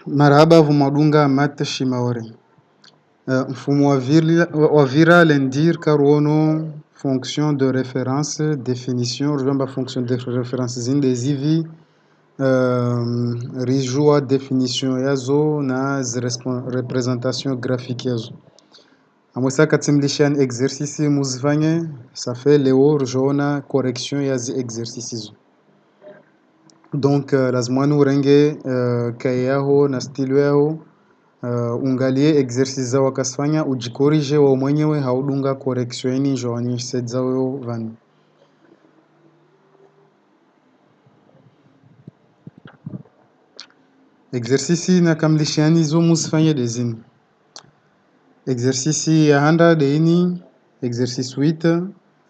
Marhaba vumadunga mate shimaore. Mfumo wa vira lendir karuono fonction de référence définition rujamba fonction de référence zinde zivi rijua définition yazo na représentation graphique yazo. Amwesa katimlishan exercice muzifanye ça fait leo rujona correction yazi exercice zo. Donc lazima urenge kaya yao na stilo yao ungalie exercice zao wakasifanya ujikorije wao mwenyewe haudunga correction yani joni set zao van exercice na kamlishani zo musifanye dezini exercice ya handa deini exercice 8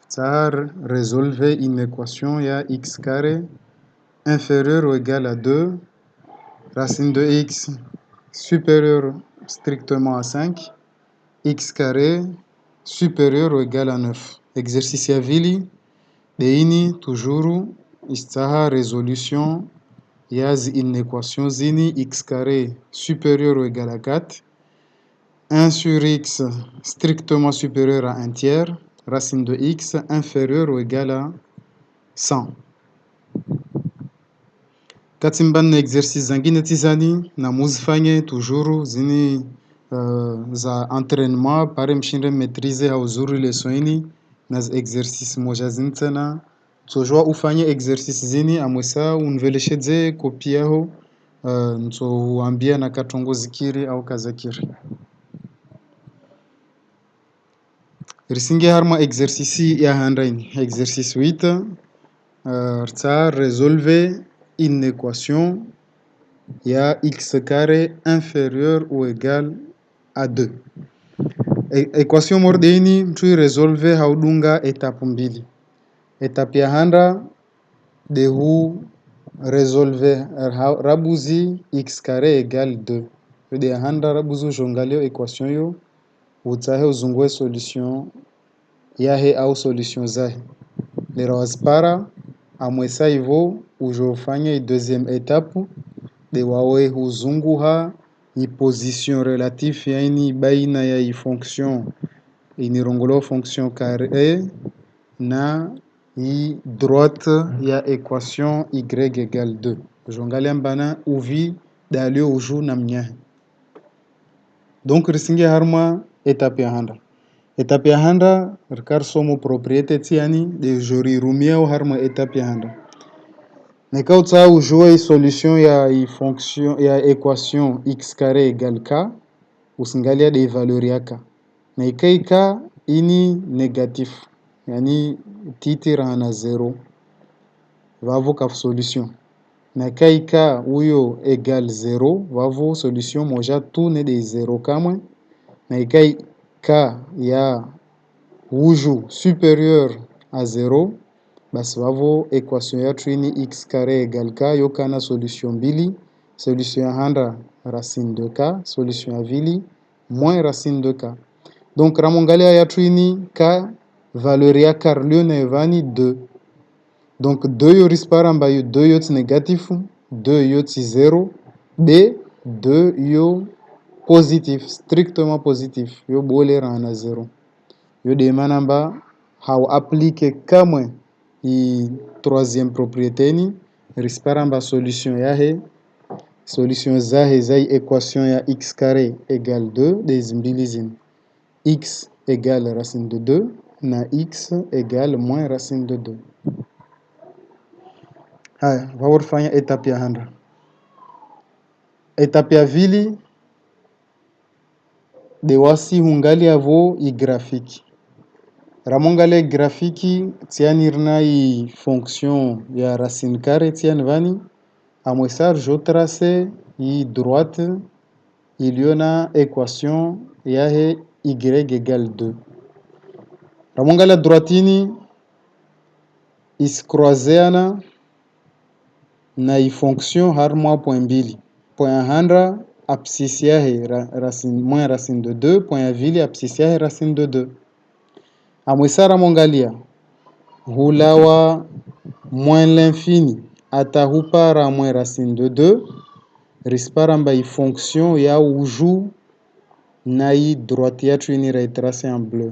tsar résolver une équation ya x carré inférieur ou égal à 2 racine de x supérieur strictement à 5 x carré supérieur ou égal à 9. Exercice ya vili deini toujours istaha résolution yazi une équation zini x carré supérieur ou égal à 4 1 sur x strictement supérieur à 1 tiers racine de x inférieur ou égal à 100. Katimban na exercice zangine tizani na muzifanye toujours zini za entraînement pare mshinde maîtriser hauzuri leson ini na exercice moja zini tena tsojua ufanye exercice zini amwesa unveleshedze kopi yaho nsohuambia na katongo zikiri au kazakiri risinge harma exercice ya handaini exercice 8 rtsa résolver une équation ya x carré inférieur ou égal à 2. Equation mordeini mtu resolve haudunga etape mbili. Etape ya handa de hu resolve rabuzi x carré égal 2. De ya handa rabuzu jongalio equation yo utahe uzungue solution yahe au solution zahe. Lera wazipara amwesa hivyo ujofanya deuxième étape de wawe huzunguha i position relative yani baina ya i fonction inirongolo fonction carré na i droite ya equation y égale 2 jongalia mbana uvi dalio uju na mnyahe. Donc risinge harma étape ya handa étape ya handa rikar somo propriété tiani de jori rumia harma étape ya handa nekao tsa ujue solution ya i fonction ya équation x carré égale k usingalia de valeur ya k na ikai k ini négatif yani titira na 0 vavo ka solution na kai k huyo égale 0 vavo solution moja tu ne de 0 kamwe na ikai k ya uju supérieur à 0 basi vavo equation yatu ini x carré égale k yokana solution mbili solution ya handa racine de k solution ya vili moins racine de k. Donc ramongalia yatu ini k valeur ya karlio na evani 2. Donc 2 yo rispara ambayo 2 yoti négatif 2 yoti 0 b 2 yo positif strictement positif yo bolera na 0 yo de manamba hau applique kamwe i troisième propriété ni risparamba solution yahe solution zahe zai équation ya x carré égale 2 des mbili x égale racine de 2 na x égale moins racine de 2. Haya vaurfanya étape ya handa étape ya vili de wasi hungali avo i graphique ramongale grafiki tianirna i fonction ya racine carré tian vani amwesar jo trace i droite iliona équation yahe y égale 2 ramongale droitini iscroiseana na i fonction harmwa point mbili point handa abscisse yahe racine moins racine de 2 point ya vili abscisse yahe racine de 2 amwesara mongalia hulawa moins l'infini atahupara moins racine de 2 rispara mba i fonction ya uju na i droite yatu ini raitrase en bleu.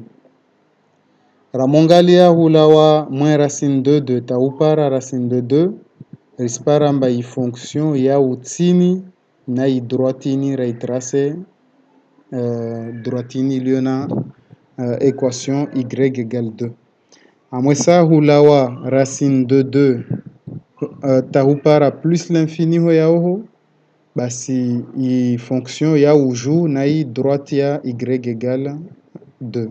Ramongalia hulawa moins racine de 2 taupara racine de 2 rispara mba i fonction ya utsini na i droite ini raitrase droite ini iliona équation y égale 2. Amwesa hulawa racine de 2 tahupara plus l'infini ho yaoho basi i fonction ya uju na i droite ya y égale 2.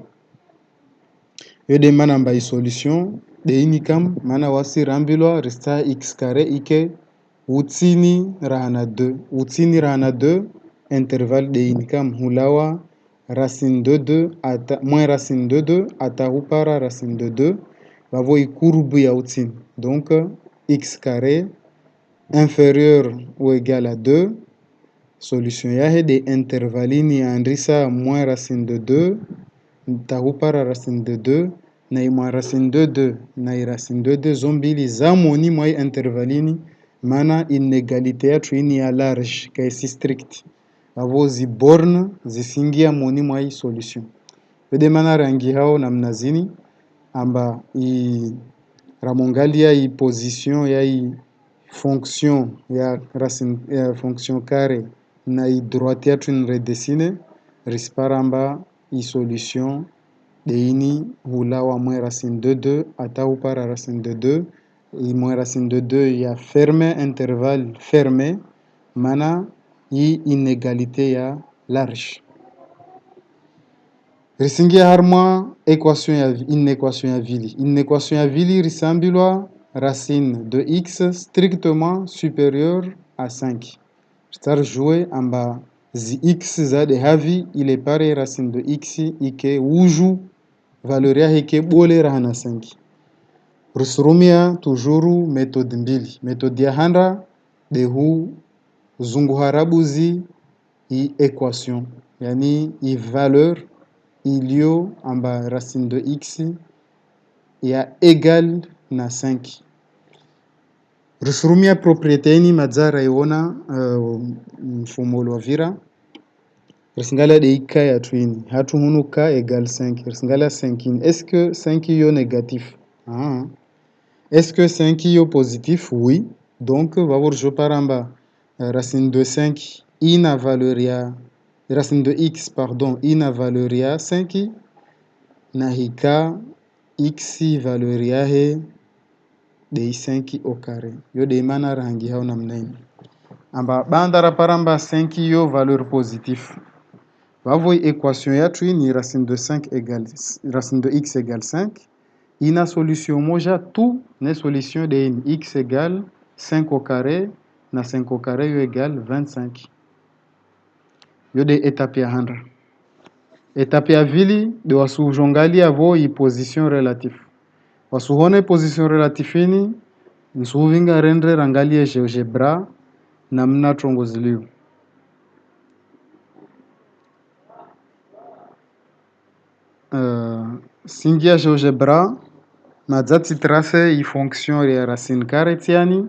Yode mana mba i solution de ini kam mana wasi rambilwa resta x carré ike utsini rahana 2 utsini rahana 2 intervalle de ini kam hulawa racine de 2 ata moins racine de 2 atahupara racine de 2 vavo i courbe ya utsini donc x carré inférieur ou égal à 2 solution yahe de intervalini andrisa moins racine de 2 tahupara racine de 2 na i moins racine de 2 na i racine de 2 zombili zamoni mwa intervalini mana inégalité yatu ini ya large kaisi strict avo zi borne zisingia moni mwa solution vede mana rangi hao namna zini amba i ramongalia i position ya i fonction ya racine ya fonction carré na i droite yatu in redessine rispara amba i solution de ini hulawa moins racine de 2 atahupara racine de 2 i moins racine de 2 ya fermé intervalle fermé mana i inégalité ya large risingia harma équation ya inéquation ya vili inéquation ya vili risambilwa racine de x strictement supérieur à 5 star jouer amba zi x za de havi ile pare racine de x ike uju valeur ya ike bole rahana 5 rusurumia toujours méthode mbili méthode ya handa de hu zungu harabuzi i équation yani i valeur ilio amba racine de x ya égal na 5 rusurumia propriété ini madzara iona mfumo wa vira risingala de ika ya twini hatu hunu k égale 5 risingala 5 in est-ce que 5 yo négatif est-ce que 5 yo positif oui donc va voir je paramba racine de 5 ina valeur ya racine de x pardon ina valeur ya 5 na hika x valeur yahe de 5 au carré yo de mana rangi hao namna hii amba bandara paramba 5 yo valeur positif vavo équation yatu ni racine de 5 égale racine de x égale 5 ina solution moja tout ne solution de x égale 5 au carré na 5 au carré yo égale 25 yo de étape ya handa étape ya vili de wasujongalia vo i position relative wasuhone position relative ini nsuvinga rendre rangalie GeoGebra namna tongoziliu singia GeoGebra madzati trace i fonction ya racine carré tiani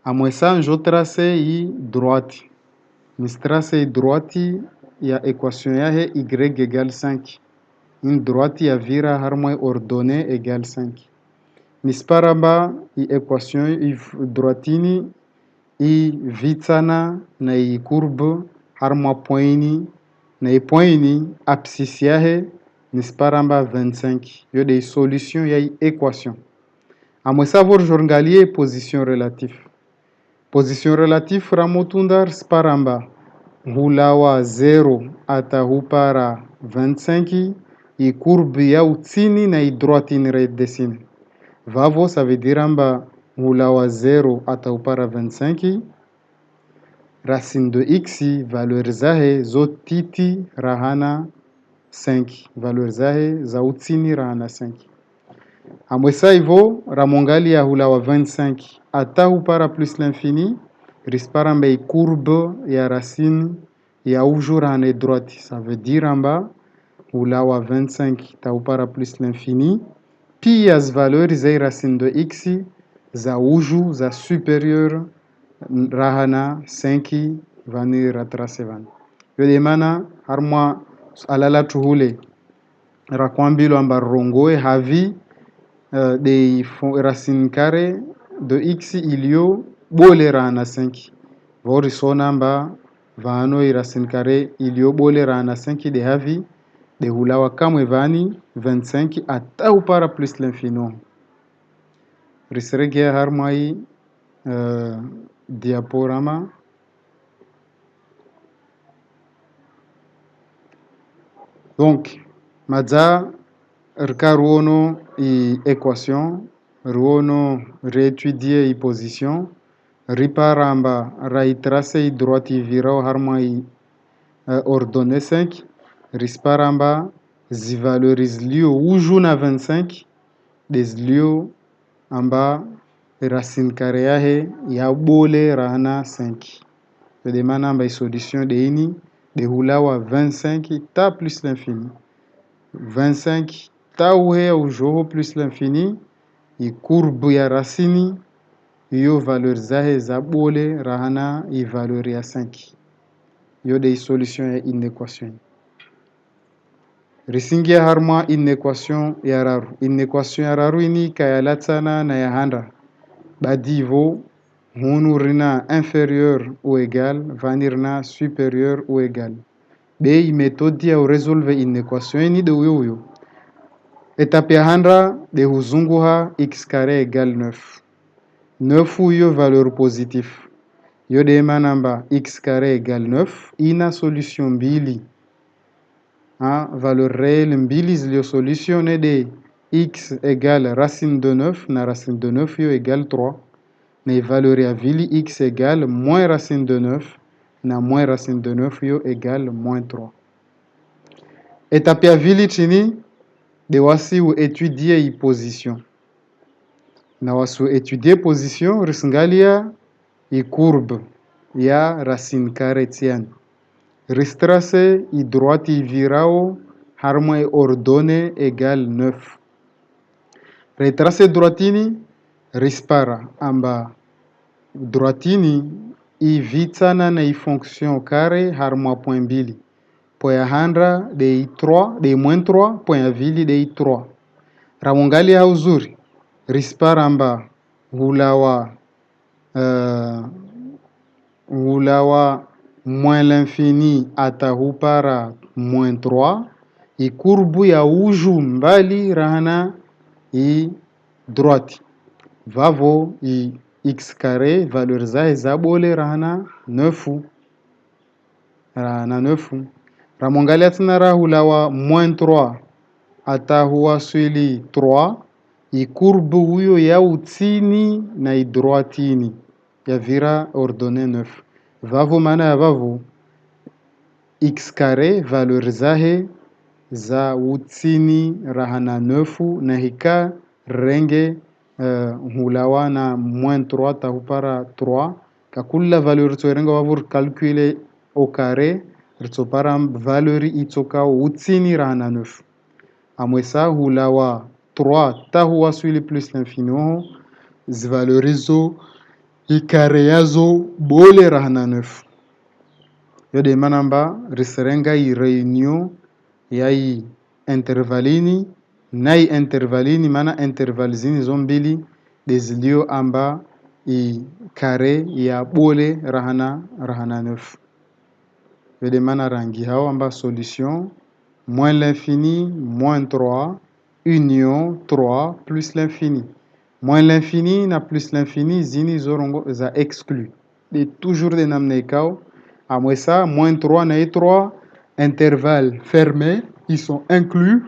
amwesa njo trace i droite mistrace i droite ya équation yahe y égale 5 une droite ya vira harmo ordonnée égale 5 misparaba i équation i droitini i vitsana na i courbe harmo poini na i poini abscisse yahe misparamba 25 yo de solution ya i équation amwesa vor jorngalie position relative position relative ramotundar sparamba hulawa 0 atahupara 25 i courbe ya utsini na i droite in redessine vavo ça veut dire amba hulawa 0 atahupara 25 racine de x valeur zahe zotiti rahana 5 valeur zahe za utsini rahana 5 amwesa ivo ramongali ya hulawa 25 atahupara plus l'infini rispara mba i courbe ya racine ya uju rahana droite ça veut dire amba hulawa 25 tahupara plus l'infini pi as valeur zai racine de x za uju za supérieur rahana 5 vani ratrase van yode mana harma alala tuhule rakwambilo amba rongoe havi de racine carré de x ilio bole rana 5 vori sonamba vano racine carré ilio bole rana 5 de havi de hulawa kamwe vani 25 atau para plus l'infini risregia harmai diaporama. Donc maza rka ruono i équation ruono réétudier i position riparamba raitrace i droite i virao harmai ordonnée 5 risparamba zivalorise lio uju na 25 des lio amba racine carré yahe ya bole rana 5 de mana amba solution de ini de hulawa 25 ta plus l'infini 25 ta uhe ujoho plus l'infini i courbe ya racine iyo valeur zahe za bole rahana i valeur ya 5 yo de solution ya inéquation risingia harma inéquation ya raru inéquation ya raru ini kayalatsana na ya handa badivo hunu rina inférieur ou égal vanirna supérieur ou égal be méthode ya résolve inéquation ini de uyo étape ya handa de huzunguha x carré égal 9 9 uyo valeur positif yo de manamba x carré égal 9 ina solution mbili valeur réelle mbili zilio solution de x égale racine de 9 na racine de 9 yo égale 3 na valeur ya vili x égale moins racine de 9 na moins racine de 9 yo égale moins 3 étape ya vili chini de wasi u étudier i position na wasu étudier position risingalia i courbe ya racine carré tiani ristrace i droite i virao harmo e ordonnée égale 9 retrace droitini rispara amba droitini i vitsana na i fonction carré harmo point mbili point ya handra de i 3 de moins 3 point ya vili de i 3 ramongali ya uzuri rispara amba hulawa moins l'infini atahupara moins 3 i courbe ya uju mbali rahana i droite vavo i x carré valeur zahe zabole rahana 9 rahana 9 ramongalia tena rahulawa moins 3 atahuwa swili 3 i courbe huyo ya utini na i droitini ya vira ordonnée 9 vavo maana ya vavo x carré valeur zahe za utini rahana 9 na hika renge hulawa na moins 3 tahupara 3 kakula valeur tsorenga wavur calculer au carré ritsopara valeur itsoka utini rahana 9 amwesa hulawa 3 tahuwa swili plus l'infini zivalorizo i carré yazo bole rahana 9 yo de manamba riserenga i réunion ya i intervalini na i intervalini mana interval zini zo mbili dezilio amba i carré ya bole rahana 9 yo de mana rangi hao amba solution moins l'infini moins 3 union 3 plus l'infini moins l'infini na plus l'infini zini zorongo za exclu de toujours de namne kao à ça, moins 3 na 3 intervalles fermés, ils sont inclus.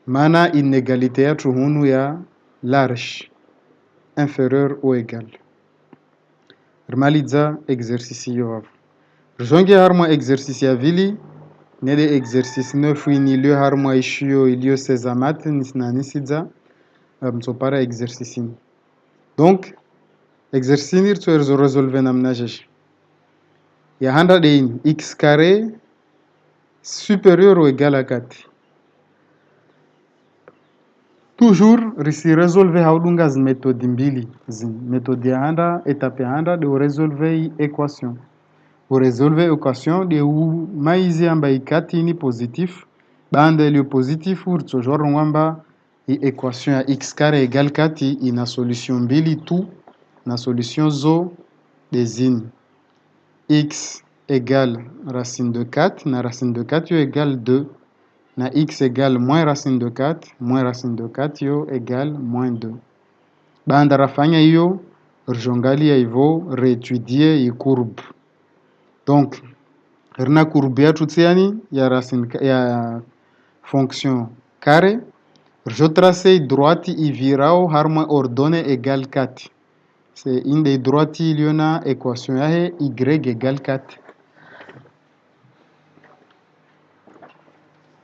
Mana inégalité ya tuhunu ya large, inférieur ou égal. Rmaliza exercice yo. Jonge harmo exercice ya vili, ne de exercice 9 ni le harmo ishio ilio sezamat nisna nisidza, msopara exercice. Donc, exercice nir tu résolve namnajesh. Ya handa de x carré supérieur ou égal à 4. toujours risi resolve haudunga zi metodi mbili zi metodi ya handa etape ya handa de resolve i equation uresolve equation de u maizi amba ikati ni positif banda ilio positif uritsojora ngwamba i equation ya x carré égale kati ina solution mbili tu na solution zo desine x égale racine de 4 na racine de 4 yo égale 2 na x égale moins racine de 4 moins racine de 4 yo égale moins 2 banda rafanya hiyo rjongalia hivyo reétudier i courbe donc rina courbe yatu tsiani ya racine ya fonction carré rjo tracer droite ivirao harma ordonnée égale 4 c'est une des droites iliona équation yahe y égale 4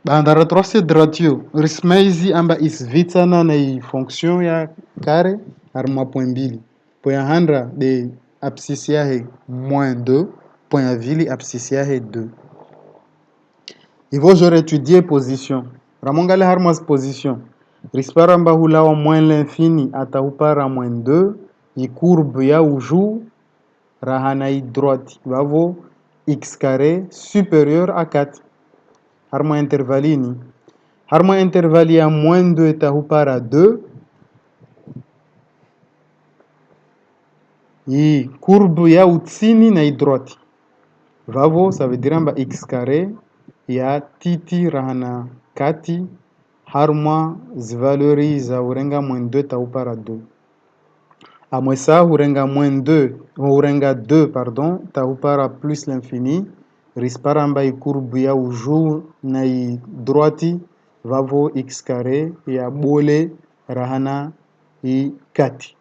bandara troisième ratio rismaizi amba isvitsana na i fonction ya carré harma point mbili point ya handra de abscisse yahe moins 2 point ya vili abscisse yahe 2 hivyo j'aurais étudié position ramongale harmas position rispara amba hulawa moins l'infini atahupara moins 2 i courbe ya uju rahana i droite vavo x carré supérieur à 4 harma intervalini harma intervali ya moins 2 etahupara 2 i courbe ya utsini na i droite vavo ça veut dire amba x carré ya titi rahana kati harma zivalori za urenga moins 2 tahupara 2 amwesa urenga moins 2 urenga 2 pardon tahupara plus l'infini rispara amba i courbe ya uju na i droite vavo x carré ya bole rahana i kati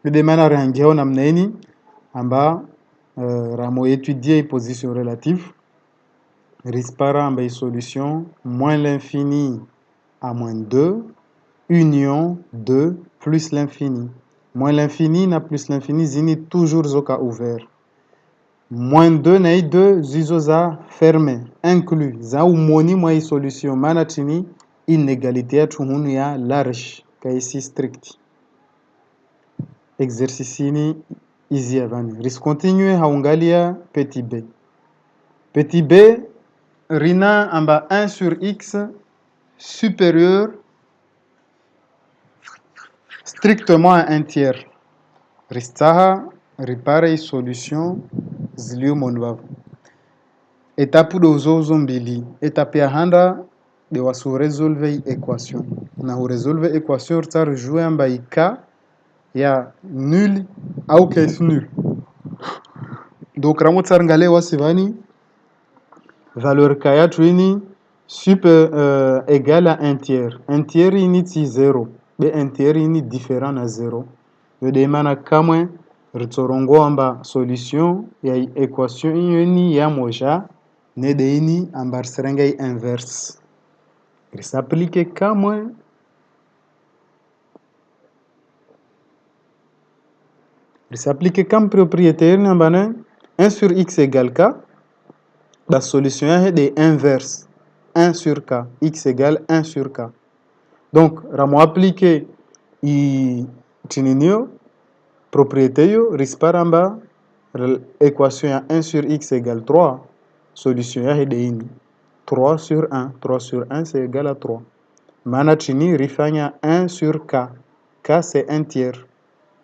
edemana rangeo namneni amba ramo étudier position relative rispara amba i solution moins l'infini à moins 2 union 2 plus l'infini moins l'infini na plus l'infini zini toujours zoka ouvert moins 2 na i 2 zizo za fermé inclus za umoni mwa i solution mana tini inégalité ya tuhunu ya large kaisi strict exercice ni izi avani ris continue haungalia petit b petit b rina amba 1 sur x supérieur strictement à un tiers ristaha ripare solution zilio monvavu etape dozozo mbili etape ya handa de wasu resolve equation na hu resolve equation ritsar jouer amba i ka ya nul au case nul donc ramo tsar ngale wasivani valeur ka yatu ini super égal à un tiers ini ti 0 be un tiers ini différent na 0 yode mana kamwe ritsorongo amba solution ya equation ini ya moja ne de ini amba rserenga inverse risapplique kamwe risapplique comme propriété nambane 1 sur x égale k la solution est de inverse 1 sur k x égale 1 sur k donc ramo appliquer i tininio propriété yo risparamba l'équation ya 1 sur x égale 3 solution ya de ini 3 sur 1 3 sur 1 c'est égal à 3 mana tini rifanya 1 sur k k c'est un tiers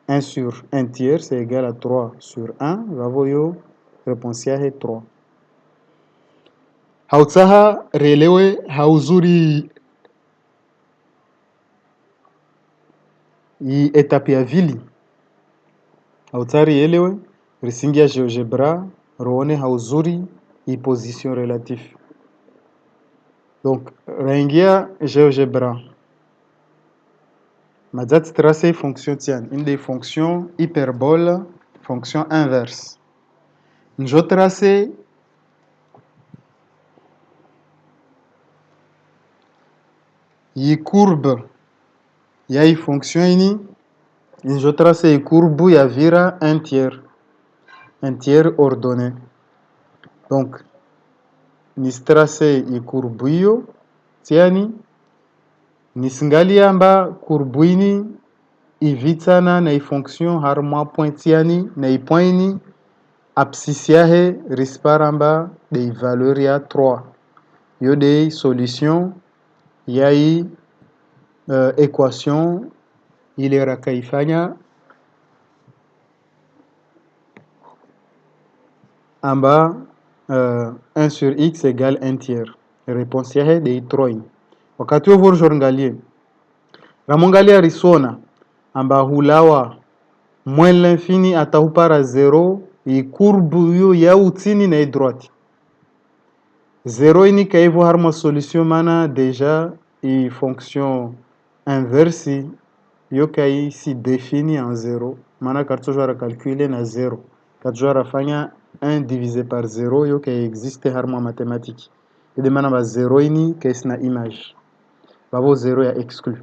1 sur 1 tiers c'est égal à 3 sur 1 vavoyo réponse ya 3 hautsaha relewe hauzuri i etape ya vili hautsari elewe risingia GeoGebra roone hauzuri i position relative donc raingia GeoGebra madzati tracer fonction tian une des fonctions hyperbole fonction inverse njo tracer yi courbe ya i fonction ini njo tracer yi courbe ya vira un tiers ordonné donc ni tracer yi courbe hiyo tiani nisingalia amba kurbuini ivitsana na ifonction harma point tiani na ipoini abscisiahe risparamba de valeur ya 3 yo de solution yai equation ile rakaifanya amba 1 sur x égale 1 tiers. Réponse yahe de 3. Wakati huo vorjorangalie ramongalia risona amba hulawa moins l'infini atahupara 0 ikurbu yo ya utini na droite 0 ini kaivo harma solution mana deja i fonction inverse yo kai si défini en 0 mana kartojara calculer na 0 kartojara fanya 1 divisé par 0 yo kai existe harma mathématique ide mana ba 0 ini kaisna image babo 0 ya exclu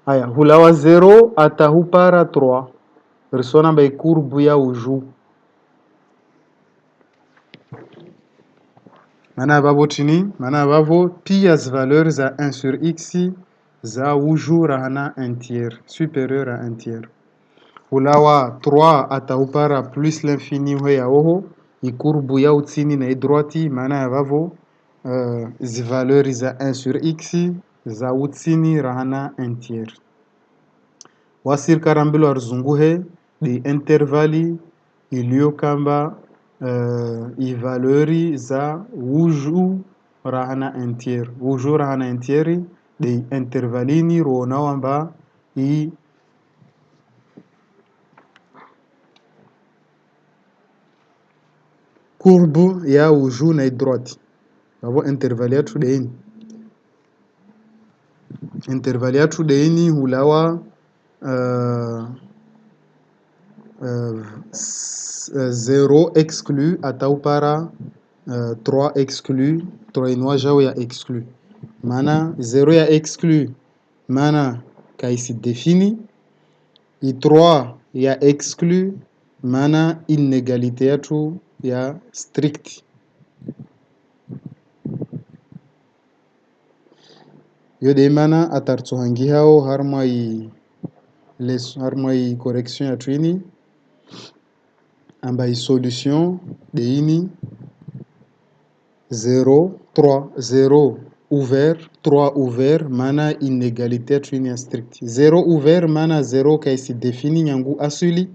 haya hulawa 0 atahupara 3 risona ba courbe ya uju mana babo chini mana babo pia as valeurs za 1 sur x za uju rahana 1 tiers supérieur à 1 tiers hulawa 3 atahupara plus l'infini ho ya oho ikurbu ya utini na droite mana babo zi valeurs za 1 sur x za utini rahana 1 tiers wasir karambilo arzunguhe di intervali iliyo kamba ivalori za uju rahana 1 tiers uju rahana 1 tiers di intervalini rona wamba i courbe ya uju na droite babo intervaliatu deini hulawa 0 exclu ataupara 3 exclu 3 inwa jao ya exclu mana 0 ya exclu mana kaisi défini i 3 ya exclu mana inégalité yatu ya strict yo de mana atartsohangi hao harma i correction ya twini amba i solution de ini 0 3 0 ouvert 3 ouvert mana inégalité ya twini ya strict 0 ouvert mana 0 kaisi défini nyangu asuli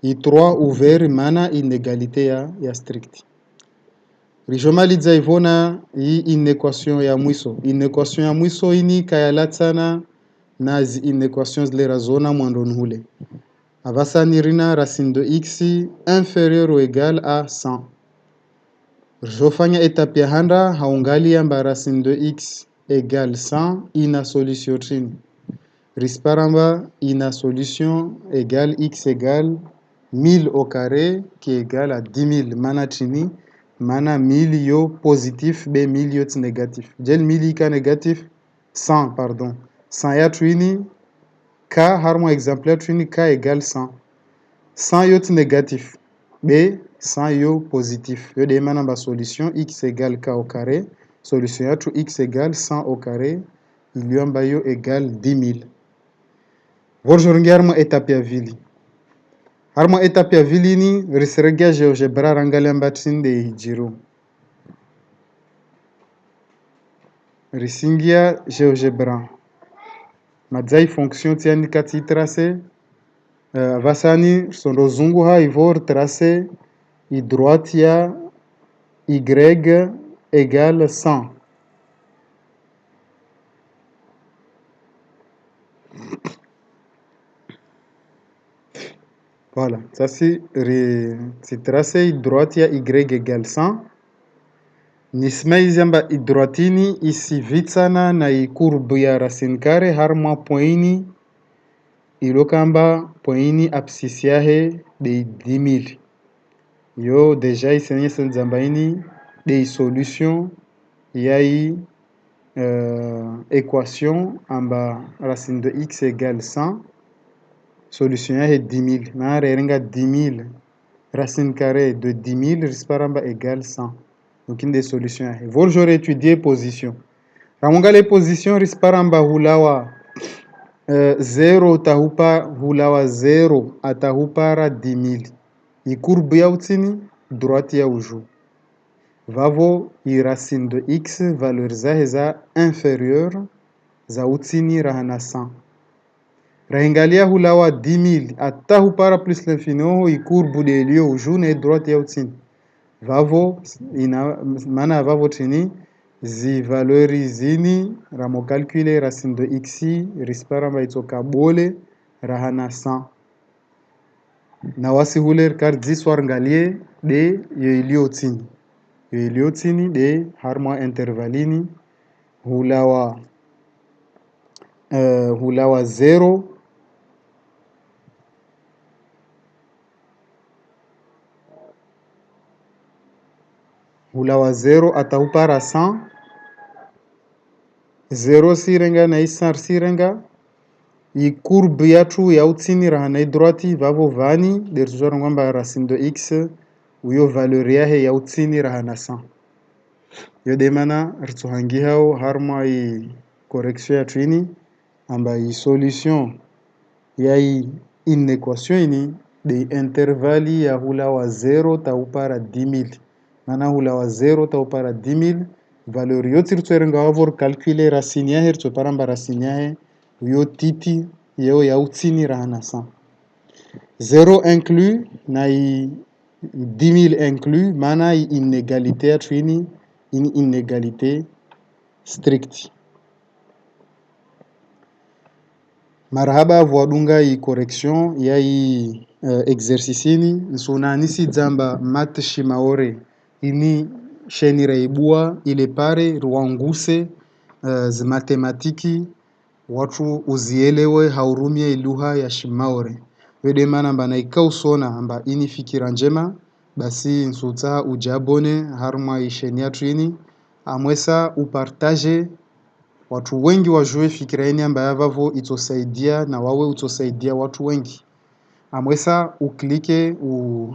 i 3 ouvert mana inégalité ya strict rijomaliza ivona hii inequation ya mwiso inequation ya mwiso ini kayalatsana na zi inequation zile razona mwandoni hule avasanirina racine de x inférieur ou égal à 100 jofanya étape ya handa haungali yamba racine de x égale 100 ina solution chini risparamba ina solution égale x égale 1000 au carré qui égale à 10 000 mana chini mana 1000 yo positif be 1000 yo ti négatif jel 1000 ka négatif 100 pardon 100 ya twini k harmo exemple ya twini k égale 100 100 yo ti négatif be 100 yo positif yo de mana ba solution x égale k au carré solution ya tu x égale 100 au carré iliomba yo égale 10 000 vorjoringi harmo étape ya vili harmo étape ya vili ni risregia GeoGebra rangalia mbatinde hijiro risingia GeoGebra madzai fonction tiani kati tracé vasani sondo zungu ha ivor tracé i droite ya y égale 100 voilà ça c'est tracé droite ya y égale 100 nismaizi amba i droitini isivitsana na i courbe ya racine carré harma poini ilokamba poini abscisse yahe de 10 000 yo deja isenyese nzamba ini de solution yai équation amba racine de x égale 100 solution yahe 10 000 na rerenga 10 000 racine carrée de 10 000 risparamba égale 100 donc une des solutions yahe vol j'aurais étudié position ramungale position risparamba hulawa 0 tahupa hulawa 0 atahupara 10,000 ikurbu ya utini droite ya uju vavo i racine de x valeur zahe za inférieur za utini rahana 100 rahingalia hulawa 10,000 atahupara plus l'infini oho ikurbu de elio uju na droite ya utini vavo ina maana vavo tini zi valeur zini ramo calculer racine de x risparamba itoka bole rahana 100 na wasi huler kar 10 warngalie de yo iliotini de harma intervalini hulawa hulawa 0 hulawa 0 atahupara 100 0 sirenga na isar sirenga ikurbe yatu ya utini rahana droite vavo vani dertuzora ngamba racine de x uyo valeur yahe ya utini rahana 100 yo demana rtsohangi hao harma i correction ya twini amba i solution ya i inequation ini de intervali ya hula wa 0 taupara 10,000 mana hula wa 0 taupara 10,000 valeur yoti rtsoerenga wavor calculer racine yahe rtsoparamba racine yahe uyo titi yeo ya utini rahana 100 0 inclus na i 10,000 inclus mana i inégalité ya twini une inégalité stricte marhaba vuadunga i correction ya i exercice ini nsunanisi dzamba mat shimaore ini sheni raibua ile pare ruanguse zi matematiki watu uzielewe haurumie lugha ya shimaore wede mana mbana ikausona amba ini fikira njema basi nsuta ujabone harma isheni yatu ini amwesa upartage watu wengi wajue fikira ini amba vavo itosaidia na wawe utosaidia watu wengi amwesa uklike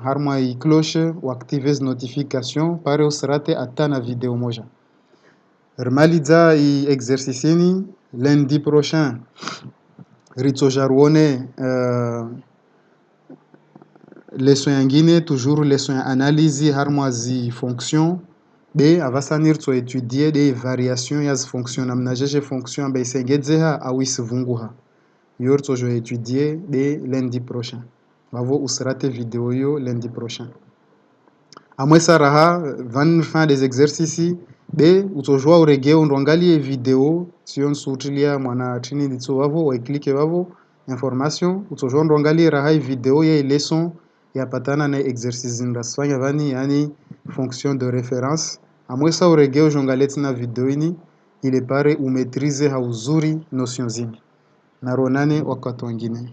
harma i cloche uactive notification pare usirate hata na video moja rimaliza i exercice ini lundi prochain ritsojaruone leson yangine toujours leson ya analyse harma zi fonction be avasanir tso étudier des variations ya zi fonction namna jeje fonction amba isengedzeha au isivunguha yor tso jo étudier de lundi prochain vavo usirate video yo lundi prochain amwesa raha van fin des exercices be utojua urege undwangalie video sio nsutilia mwana trini litso wavo waikilike wavo information utojua undwangalie raha video ya leson ya patana na exercice ndasfanya vani yani fonction de référence amwesa urege ujongalie tina video ini ile pare umetrize hauzuri notion zini naronane wakati wengine